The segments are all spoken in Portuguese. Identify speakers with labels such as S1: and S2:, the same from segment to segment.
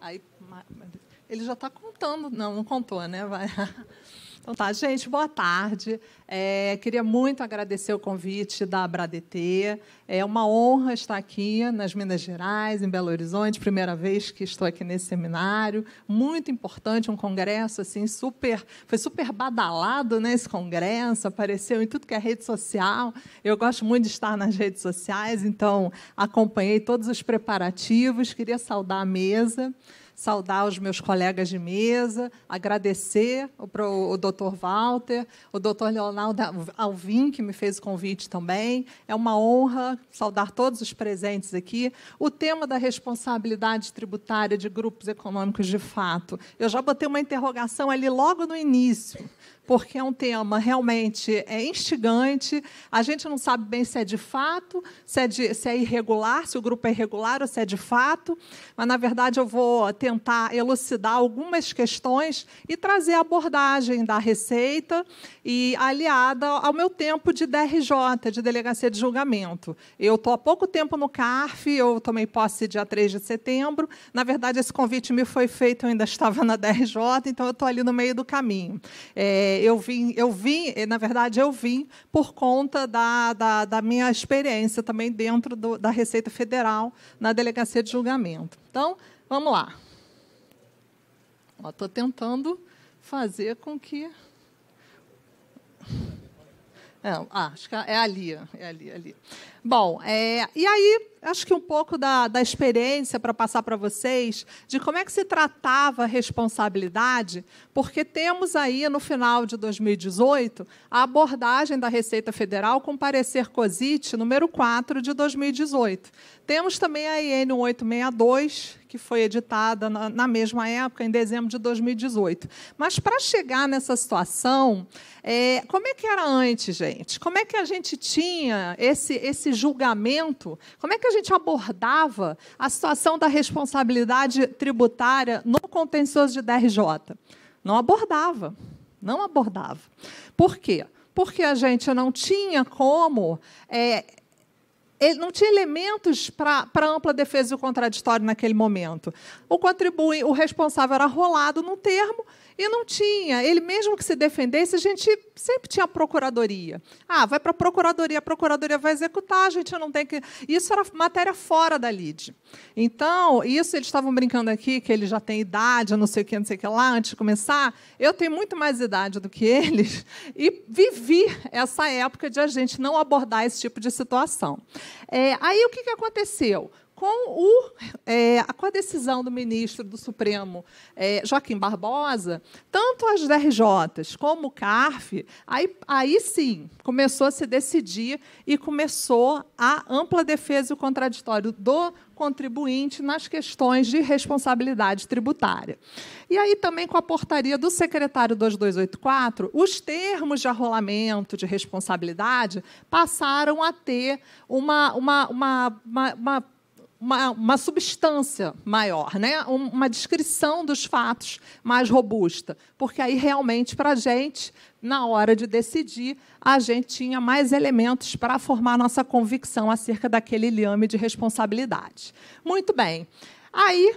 S1: Aí, ele já está contando. Não, não contou, né? Vai. Então, tá, gente, boa tarde. Queria muito agradecer o convite da ABRADT. É uma honra estar aqui nas Minas Gerais, em Belo Horizonte, primeira vez que estou aqui nesse seminário. Muito importante, um congresso assim, foi super badalado, né, esse congresso, apareceu em tudo que é rede social. Eu gosto muito de estar nas redes sociais, então acompanhei todos os preparativos, queria saudar a mesa, saudar os meus colegas de mesa, agradecer o Dr. Walter, o Dr. Leonardo Alvim, que me fez o convite também. É uma honra saudar todos os presentes aqui. O tema da responsabilidade tributária de grupos econômicos de fato. Eu já botei uma interrogação ali logo no início, porque é um tema realmente instigante. A gente não sabe bem se é de fato, se é irregular, se o grupo é irregular ou se é de fato, mas, na verdade, eu vou tentar elucidar algumas questões e trazer a abordagem da Receita e aliada ao meu tempo de DRJ, de Delegacia de Julgamento. Eu estou há pouco tempo no CARF, eu tomei posse dia 3 de setembro. Na verdade, esse convite me foi feito, eu ainda estava na DRJ, então eu estou ali no meio do caminho. Na verdade, eu vim por conta da minha experiência também dentro da Receita Federal, na Delegacia de Julgamento. Então, vamos lá. Estou tentando fazer com que... acho que é ali. Bom, e aí, acho que um pouco da experiência para passar para vocês de como é que se tratava a responsabilidade, porque temos aí, no final de 2018, a abordagem da Receita Federal com parecer COSIT número 4 de 2018. Temos também a IN 1862, que foi editada na mesma época, em dezembro de 2018. Mas, para chegar nessa situação, como é que era antes, gente? Como é que a gente tinha esse julgamento? Como é que a gente abordava a situação da responsabilidade tributária no contencioso de DRJ? Não abordava. Por quê? Porque a gente não tinha como... ele não tinha elementos para ampla defesa e o contraditório naquele momento. O responsável era arrolado no termo e não tinha. Ele, mesmo que se defendesse, a gente sempre tinha a procuradoria. Vai para a procuradoria vai executar, a gente não tem que... Isso era matéria fora da lide. Então, isso eles estavam brincando aqui, que ele já tem idade, não sei o que lá, antes de começar. Eu tenho muito mais idade do que eles e vivi essa época de a gente não abordar esse tipo de situação. Aí, o que aconteceu? Com a decisão do ministro do Supremo, Joaquim Barbosa, tanto as DRJs como o CARF, aí sim, começou a se decidir e começou a ampla defesa e o contraditório do contribuinte nas questões de responsabilidade tributária. E aí, também, com a portaria do secretário 2284, os termos de arrolamento de responsabilidade passaram a ter uma substância maior, né? Uma descrição dos fatos mais robusta, porque aí, realmente, para a gente, na hora de decidir, a gente tinha mais elementos para formar nossa convicção acerca daquele liame de responsabilidade. Muito bem. Aí,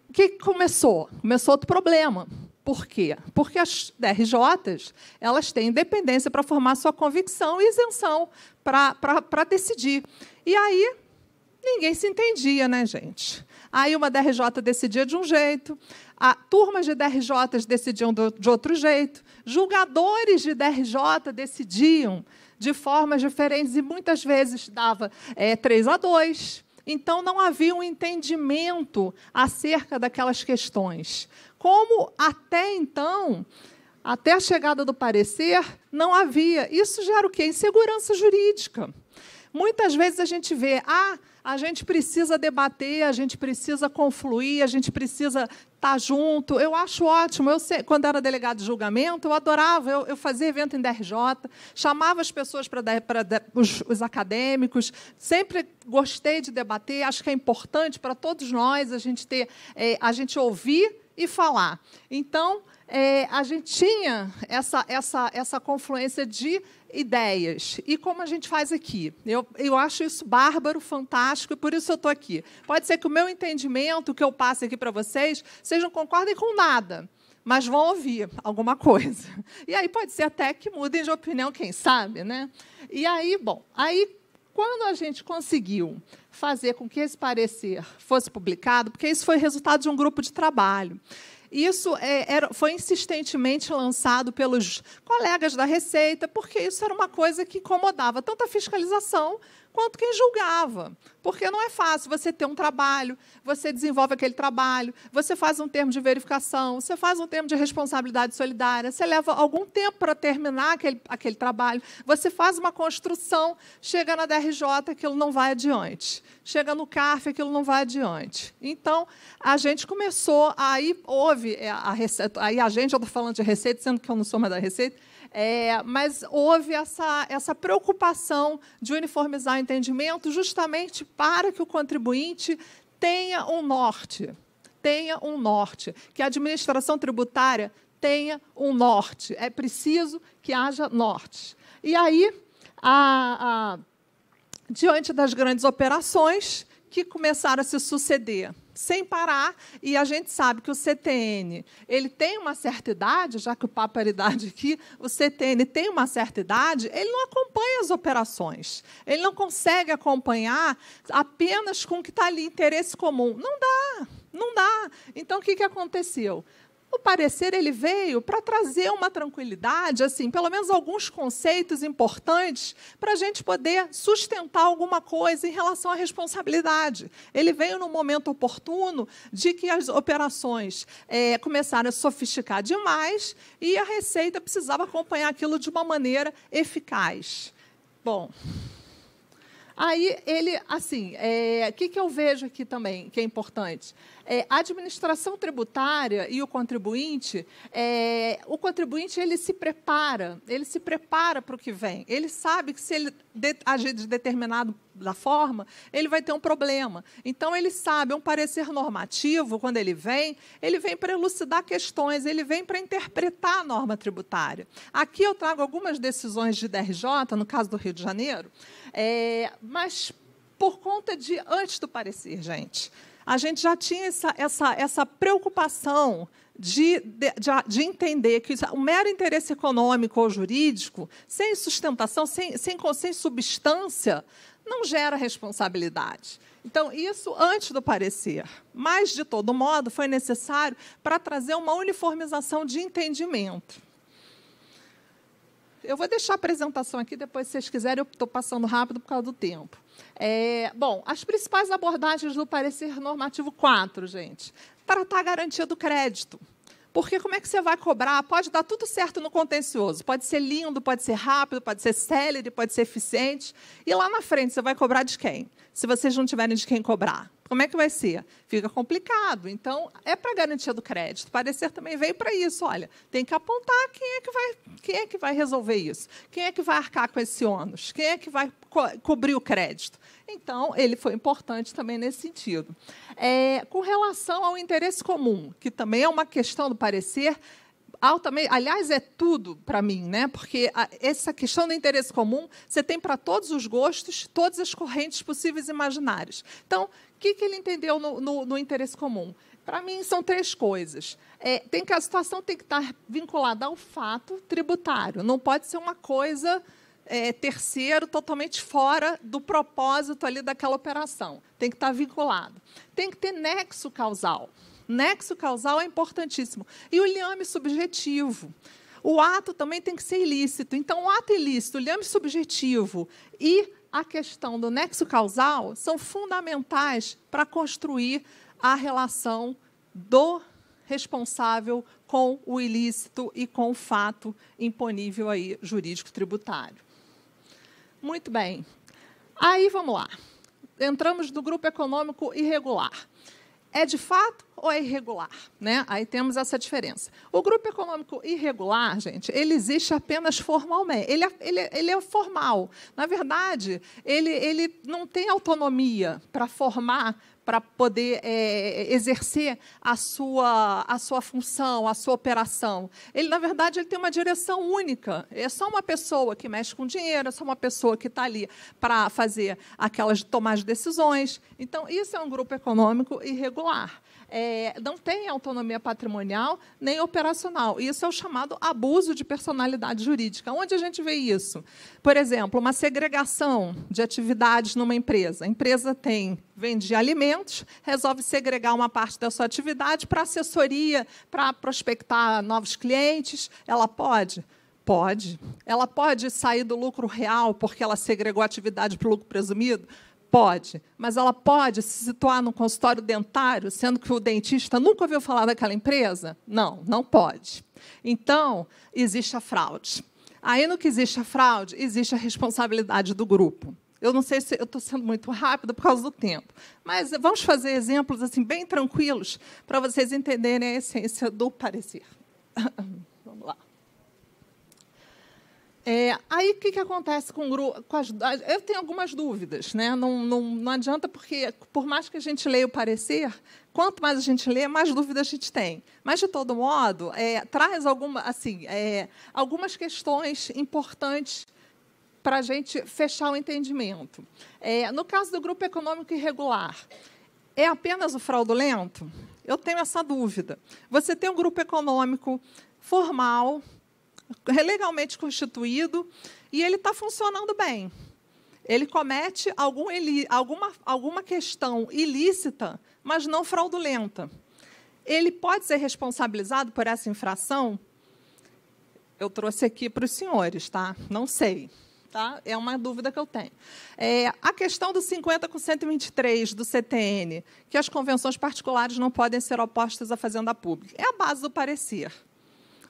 S1: o que começou? Começou outro problema. Por quê? Porque as DRJs elas têm independência para formar sua convicção e isenção para decidir. E aí, ninguém se entendia, né, gente? Aí uma DRJ decidia de um jeito, turmas de DRJs decidiam de outro jeito, julgadores de DRJ decidiam de formas diferentes e, muitas vezes, dava 3-2. Então, não havia um entendimento acerca daquelas questões. Como, até então, até a chegada do parecer, não havia. Isso gera o quê? Insegurança jurídica. Muitas vezes a gente vê, a gente precisa debater, a gente precisa confluir, a gente precisa estar junto. Eu acho ótimo. Quando era delegado de julgamento, eu adorava. Eu fazia evento em DRJ, chamava as pessoas para os acadêmicos. Sempre gostei de debater. Acho que é importante para todos nós a gente ouvir e falar. Então, a gente tinha essa confluência de ideias. E como a gente faz aqui? Eu acho isso bárbaro, fantástico, e por isso eu estou aqui. Pode ser que o meu entendimento, o que eu passe aqui para vocês, vocês não concordem com nada, mas vão ouvir alguma coisa. E aí pode ser até que mudem de opinião, quem sabe, né? E aí, bom, quando a gente conseguiu fazer com que esse parecer fosse publicado, porque isso foi resultado de um grupo de trabalho. Isso foi insistentemente lançado pelos colegas da Receita, porque isso era uma coisa que incomodava tanto a fiscalização quanto quem julgava. Porque não é fácil você ter um trabalho, você desenvolve aquele trabalho, você faz um termo de verificação, você faz um termo de responsabilidade solidária, você leva algum tempo para terminar aquele trabalho, você faz uma construção, chega na DRJ, aquilo não vai adiante. Chega no CARF, aquilo não vai adiante. Então, a gente começou, aí houve a Receita, aí a gente, eu estou falando de Receita, sendo que eu não sou mais da Receita, mas houve essa preocupação de uniformizar o entendimento justamente para que o contribuinte tenha um norte, que a administração tributária tenha um norte. É preciso que haja norte. E aí, diante das grandes operações que começaram a se suceder sem parar, e a gente sabe que o CTN ele tem uma certa idade, já que o papo era idade aqui, o CTN tem uma certa idade, ele não acompanha as operações, ele não consegue acompanhar apenas com o que está ali, interesse comum. Não dá. Então, o que aconteceu? O parecer ele veio para trazer uma tranquilidade, assim, pelo menos alguns conceitos importantes para a gente poder sustentar alguma coisa em relação à responsabilidade. Ele veio no momento oportuno de que as operações começaram a sofisticar demais e a Receita precisava acompanhar aquilo de uma maneira eficaz. Bom, aí ele, assim, o que eu vejo aqui também que é importante? A administração tributária e o contribuinte ele se prepara para o que vem. Ele sabe que se ele agir de determinada forma, ele vai ter um problema. Então, ele sabe, um parecer normativo, quando ele vem para elucidar questões, ele vem para interpretar a norma tributária. Aqui eu trago algumas decisões de DRJ, no caso do Rio de Janeiro, mas por conta de, antes do parecer, gente, a gente já tinha essa preocupação de entender que o mero interesse econômico ou jurídico, sem sustentação, sem substância, não gera responsabilidade. Então, isso antes do parecer. Mas, de todo modo, foi necessário para trazer uma uniformização de entendimento. Eu vou deixar a apresentação aqui, depois, se vocês quiserem, eu estou passando rápido por causa do tempo. Bom, as principais abordagens do parecer normativo 4, gente. Tratar a garantia do crédito. Porque como é que você vai cobrar? Pode dar tudo certo no contencioso. Pode ser lindo, pode ser rápido, pode ser célere, pode ser eficiente. E lá na frente, você vai cobrar de quem? Se vocês não tiverem de quem cobrar. Como é que vai ser? Fica complicado. Então, é para a garantia do crédito. O parecer também veio para isso. Olha, tem que apontar quem é que vai resolver isso. Quem é que vai arcar com esse ônus? Quem é que vai cobrir o crédito? Então, ele foi importante também nesse sentido. Com relação ao interesse comum, que também é uma questão do parecer, altamente, aliás, é tudo para mim, né? Porque essa questão do interesse comum você tem para todos os gostos, todas as correntes possíveis e imaginárias. Então, o que ele entendeu no interesse comum? Para mim, são 3 coisas. A situação tem que estar vinculada ao fato tributário, não pode ser uma coisa terceiro, totalmente fora do propósito ali daquela operação. Tem que estar vinculado. Tem que ter nexo causal. Nexo causal é importantíssimo. E o liame subjetivo. O ato também tem que ser ilícito. Então, o ato ilícito, o liame subjetivo e a questão do nexo causal são fundamentais para construir a relação do responsável com o ilícito e com o fato imponível aí, jurídico-tributário. Muito bem. Aí, vamos lá. Entramos no grupo econômico irregular. É de fato ou é irregular, né? Aí temos essa diferença. O grupo econômico irregular, gente, ele existe apenas formalmente. Ele é formal. Na verdade, ele não tem autonomia para formar, para poder exercer a sua função, a sua operação. Ele, na verdade, ele tem uma direção única. É só uma pessoa que mexe com dinheiro, é só uma pessoa que está ali para fazer aquelas tomar as decisões. Então, isso é um grupo econômico irregular. Não tem autonomia patrimonial nem operacional. Isso é o chamado abuso de personalidade jurídica. Onde a gente vê isso? Por exemplo, uma segregação de atividades numa empresa. A empresa vende alimentos, resolve segregar uma parte da sua atividade para assessoria, para prospectar novos clientes. Ela pode? Pode. Ela pode sair do lucro real porque ela segregou a atividade para o lucro presumido? Pode, mas ela pode se situar no consultório dentário, sendo que o dentista nunca ouviu falar daquela empresa? Não, não pode. Então, existe a fraude. Aí, no que existe a fraude, existe a responsabilidade do grupo. Eu não sei se eu estou sendo muito rápida por causa do tempo, mas vamos fazer exemplos assim bem tranquilos para vocês entenderem a essência do parecer. Vamos lá. Aí, o que acontece com o grupo? Eu tenho algumas dúvidas, né? Não adianta, porque, por mais que a gente leia o parecer, quanto mais a gente lê, mais dúvidas a gente tem. Mas, de todo modo, traz algumas questões importantes para a gente fechar o entendimento. No caso do grupo econômico irregular, é apenas o fraudulento? Eu tenho essa dúvida. Você tem um grupo econômico formal, legalmente constituído, e ele está funcionando bem. Ele comete alguma questão ilícita, mas não fraudulenta. Ele pode ser responsabilizado por essa infração? Eu trouxe aqui para os senhores, tá? Não sei. Tá? É uma dúvida que eu tenho. A questão do 50 com 123 do CTN, que as convenções particulares não podem ser opostas à fazenda pública, é a base do parecer.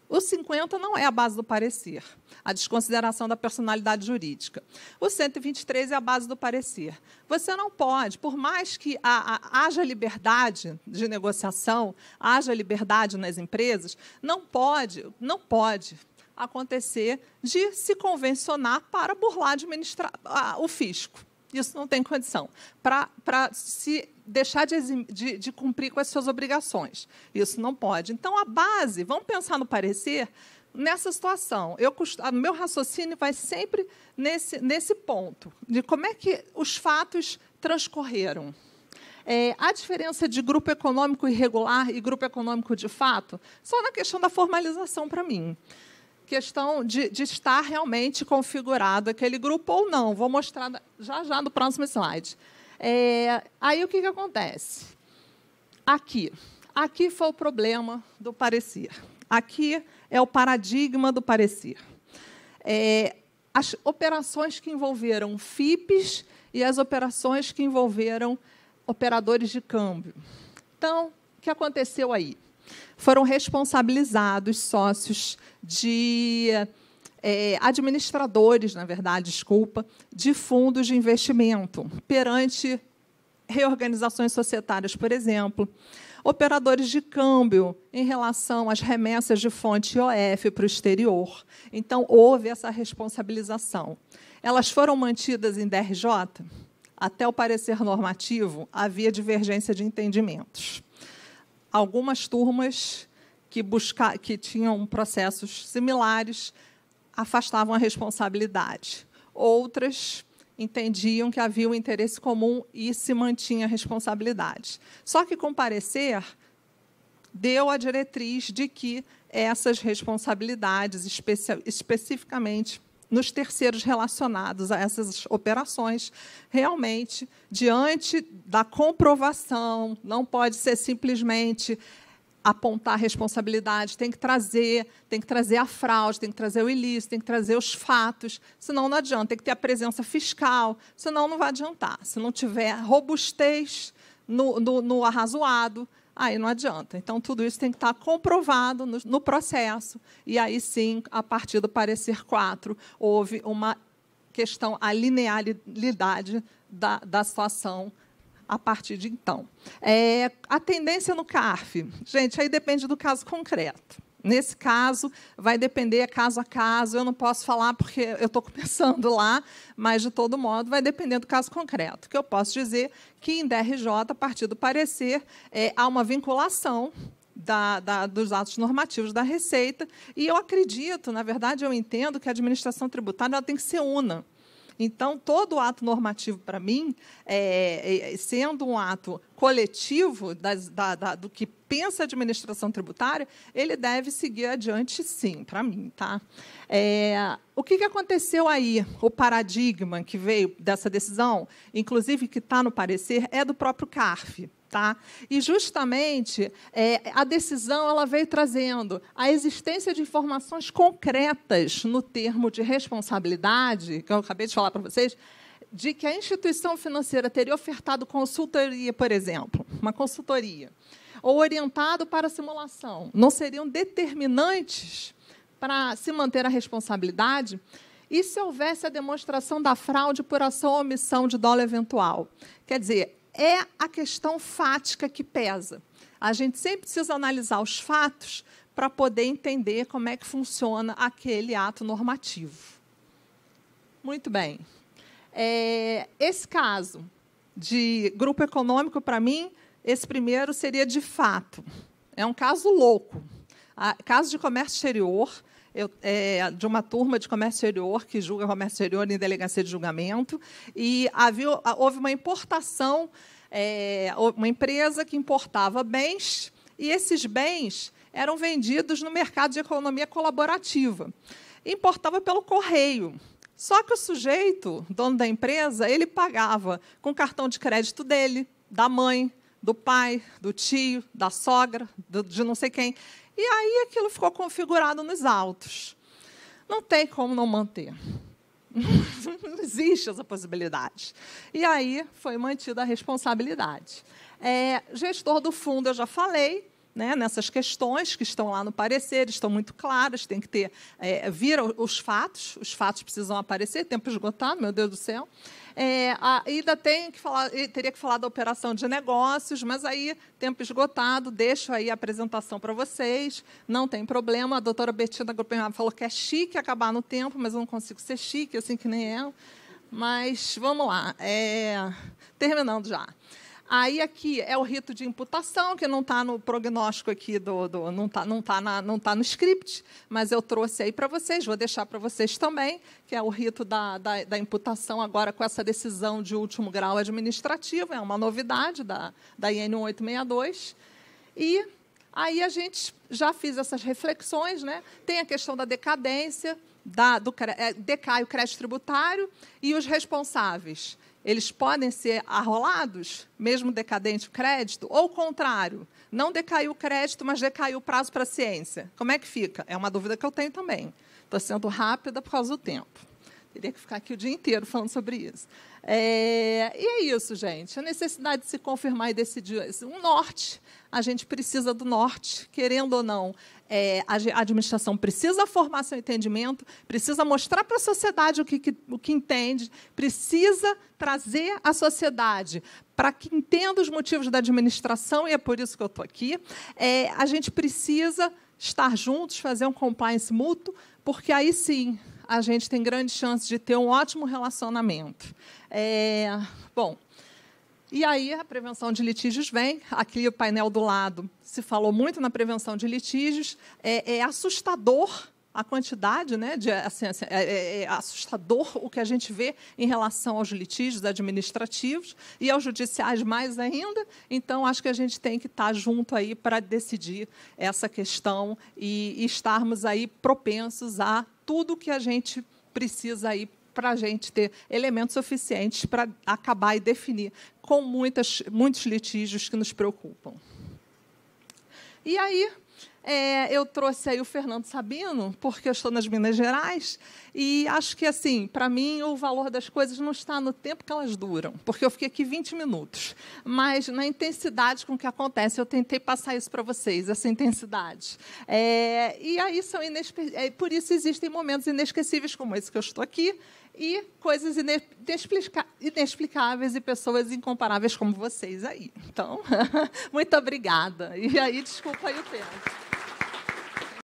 S1: O 50 não é a base do parecer, a desconsideração da personalidade jurídica. O 123 é a base do parecer. Você não pode, por mais que haja liberdade de negociação, haja liberdade nas empresas, não pode acontecer de se convencionar para burlar o fisco. Isso não tem condição. Para se deixar de cumprir com as suas obrigações. Isso não pode. Então, a base, vamos pensar no parecer, nessa situação. Meu raciocínio vai sempre nesse ponto, de como é que os fatos transcorreram. A diferença de grupo econômico irregular e grupo econômico de fato, só na questão da formalização, para mim. Questão de estar realmente configurado aquele grupo ou não. Vou mostrar já no próximo slide. Aí, o que acontece? Aqui foi o problema do parecer. Aqui é o paradigma do parecer. As operações que envolveram FIPs e as operações que envolveram operadores de câmbio. Então, o que aconteceu aí? Foram responsabilizados sócios administradores, na verdade, de fundos de investimento, perante reorganizações societárias, por exemplo, operadores de câmbio em relação às remessas de fonte IOF para o exterior. Então, houve essa responsabilização. Elas foram mantidas em DRJ? Até o parecer normativo, havia divergência de entendimentos. Algumas turmas que tinham processos similares afastavam a responsabilidade. Outras entendiam que havia um interesse comum e se mantinha a responsabilidade. Só que, com o parecer, deu a diretriz de que essas responsabilidades, especificamente nos terceiros relacionados a essas operações, realmente, diante da comprovação, não pode ser simplesmente apontar a responsabilidade, tem que trazer a fraude, tem que trazer o ilícito, tem que trazer os fatos, senão não adianta, tem que ter a presença fiscal, senão não vai adiantar. Se não tiver robustez no arrazoado, aí não adianta. Então, tudo isso tem que estar comprovado no processo. E aí, sim, a partir do parecer 4, houve uma questão, a linearidade da situação a partir de então. A tendência no CARF, gente, aí depende do caso concreto. Nesse caso, vai depender caso a caso. Eu não posso falar porque eu estou começando lá, mas, de todo modo, vai depender do caso concreto. O que eu posso dizer que, em DRJ, a partir do parecer, há uma vinculação dos atos normativos da Receita, e eu acredito, na verdade, eu entendo que a administração tributária ela tem que ser una. Então, todo ato normativo, para mim, sendo um ato coletivo do que pensa a administração tributária, ele deve seguir adiante, sim, para mim. Tá? O que aconteceu aí? O paradigma que veio dessa decisão, inclusive que está no parecer, é do próprio CARF. Tá? E, justamente, a decisão ela veio trazendo a existência de informações concretas no termo de responsabilidade, que eu acabei de falar para vocês, de que a instituição financeira teria ofertado consultoria, por exemplo, uma consultoria, ou orientado para a simulação, não seriam determinantes para se manter a responsabilidade, e se houvesse a demonstração da fraude por ação ou omissão de dolo eventual. Quer dizer, é a questão fática que pesa. A gente sempre precisa analisar os fatos para poder entender como é que funciona aquele ato normativo. Muito bem. Esse caso de grupo econômico, para mim, esse primeiro seria de fato. É um caso louco. Caso de comércio exterior, de uma turma de comércio exterior que julga comércio exterior em delegacia de julgamento, e houve uma importação, uma empresa que importava bens, e esses bens eram vendidos no mercado de economia colaborativa. Importava pelo correio. Só que o sujeito, dono da empresa, ele pagava com o cartão de crédito dele, da mãe, do pai, do tio, da sogra, de não sei quem. E aí aquilo ficou configurado nos autos. Não tem como não manter. Não existe essa possibilidade. E aí foi mantida a responsabilidade. Gestor do fundo, eu já falei, né, nessas questões que estão lá no parecer, estão muito claras, tem que ter, vir os fatos precisam aparecer, tempo esgotado, meu Deus do céu. Ainda teria que falar da operação de negócios, mas aí, tempo esgotado, deixo aí a apresentação para vocês, não tem problema. A doutora Betina Gruppenhagen falou que é chique acabar no tempo, mas eu não consigo ser chique, assim que nem ela. Mas vamos lá, terminando já. Aí, aqui é o rito de imputação, que não está no prognóstico aqui, não tá no script, mas eu trouxe aí para vocês, vou deixar para vocês também, que é o rito da imputação, agora com essa decisão de último grau administrativo, é uma novidade da IN 1862. E aí a gente já fez essas reflexões, né? Tem a questão da decadência, decai o crédito tributário, e os responsáveis, eles podem ser arrolados, mesmo decadente o crédito, ou o contrário, não decaiu o crédito, mas decaiu o prazo para a ciência. Como é que fica? É uma dúvida que eu tenho também. Estou sendo rápida por causa do tempo. Teria que ficar aqui o dia inteiro falando sobre isso. E é isso, gente. A necessidade de se confirmar e decidir. Um norte. A gente precisa do norte, querendo ou não. A administração precisa formar seu entendimento, precisa mostrar para a sociedade o que entende, precisa trazer a sociedade para que entenda os motivos da administração, e é por isso que eu estou aqui. A gente precisa estar juntos, fazer um compliance mútuo, porque aí sim a gente tem grandes chances de ter um ótimo relacionamento. Bom, e aí a prevenção de litígios vem. Aqui o painel do lado se falou muito na prevenção de litígios. É assustador a quantidade, né, é assustador o que a gente vê em relação aos litígios administrativos e aos judiciais mais ainda. Então, acho que a gente tem que estar junto aí para decidir essa questão e estarmos aí propensos a tudo que a gente precisa aí para a gente ter elementos suficientes para acabar e definir com muitos litígios que nos preocupam. E aí, Eu trouxe aí o Fernando Sabino, porque eu estou nas Minas Gerais, e acho que, assim, para mim, o valor das coisas não está no tempo que elas duram, porque eu fiquei aqui 20 minutos, mas na intensidade com que acontece. Eu tentei passar isso para vocês, essa intensidade. E aí por isso existem momentos inesquecíveis como esse que eu estou aqui, e coisas inexplicáveis e pessoas incomparáveis como vocês aí. Então, muito obrigada. E aí, desculpa aí o tempo.